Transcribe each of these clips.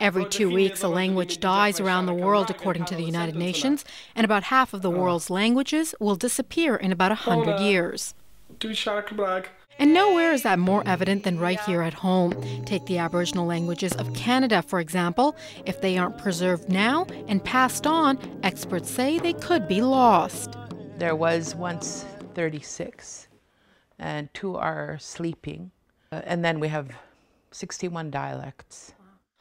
Every 2 weeks, a language dies around the world, according to the United Nations, and about half of the world's languages will disappear in about 100 years. And nowhere is that more evident than right here at home. Take the Aboriginal languages of Canada, for example. If they aren't preserved now and passed on, experts say they could be lost. There was once 36, and 2 are sleeping. And then we have 61 dialects.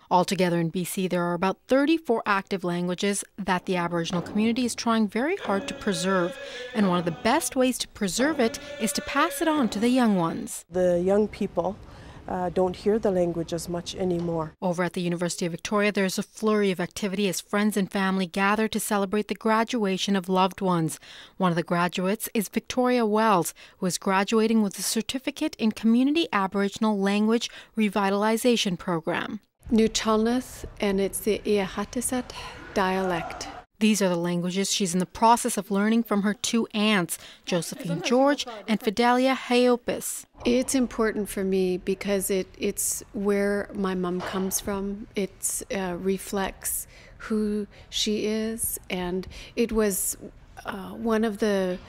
Altogether in BC, there are about 34 active languages that the Aboriginal community is trying very hard to preserve. And one of the best ways to preserve it is to pass it on to the young ones. The young people don't hear the language as much anymore. Over at the University of Victoria, there's a flurry of activity as friends and family gather to celebrate the graduation of loved ones. One of the graduates is Victoria Wells, who is graduating with a certificate in Community Aboriginal Language Revitalization Program. Nuchalnath, and it's the Iahataset dialect. These are the languages she's in the process of learning from her 2 aunts, Josephine George and Fidelia Hayopis. It's important for me because it's where my mom comes from. It reflects who she is, and it was one of the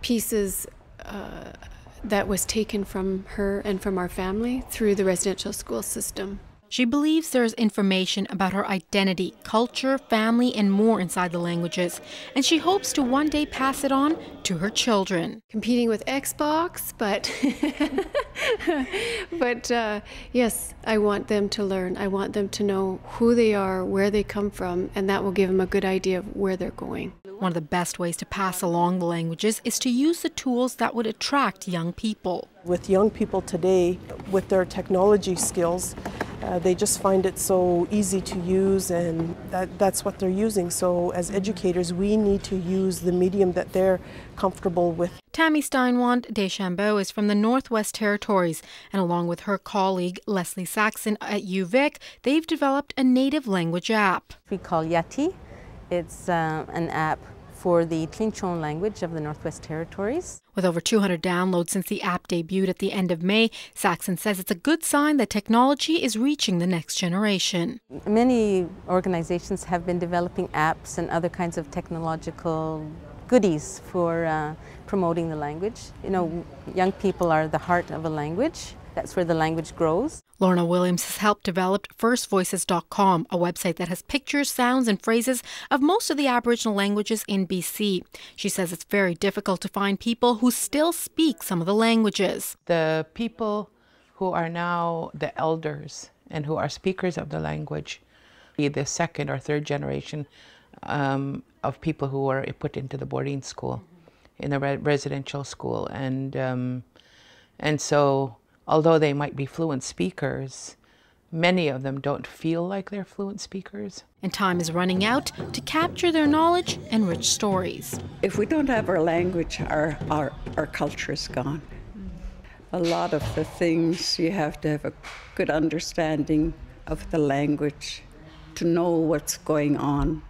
pieces that was taken from her and from our family through the residential school system. She believes there is information about her identity, culture, family, and more inside the languages, and she hopes to one day pass it on to her children. Competing with Xbox, but yes, I want them to learn. I want them to know who they are, where they come from, and that will give them a good idea of where they're going. One of the best ways to pass along the languages is to use the tools that would attract young people. With young people today, with their technology skills, they just find it so easy to use, and that's what they're using. So as educators, we need to use the medium that they're comfortable with. Tammy Steinwand Deschambault is from the Northwest Territories, and along with her colleague Leslie Saxon at UVic, they've developed a native language app. We call Yeti. It's an app for the Tlinchon language of the Northwest Territories. With over 200 downloads since the app debuted at the end of May, Saxon says it's a good sign that technology is reaching the next generation. Many organizations have been developing apps and other kinds of technological goodies for promoting the language. You know, young people are the heart of a language. That's where the language grows. Lorna Williams has helped develop firstvoices.com, a website that has pictures, sounds and phrases of most of the Aboriginal languages in BC. She says it's very difficult to find people who still speak some of the languages. The people who are now the elders and who are speakers of the language, be the 2nd or 3rd generation of people who were put into the boarding school, in the residential school. And so although they might be fluent speakers, many of them don't feel like they're fluent speakers. And time is running out to capture their knowledge and rich stories. If we don't have our language, our culture is gone. A lot of the things, you have to have a good understanding of the language to know what's going on.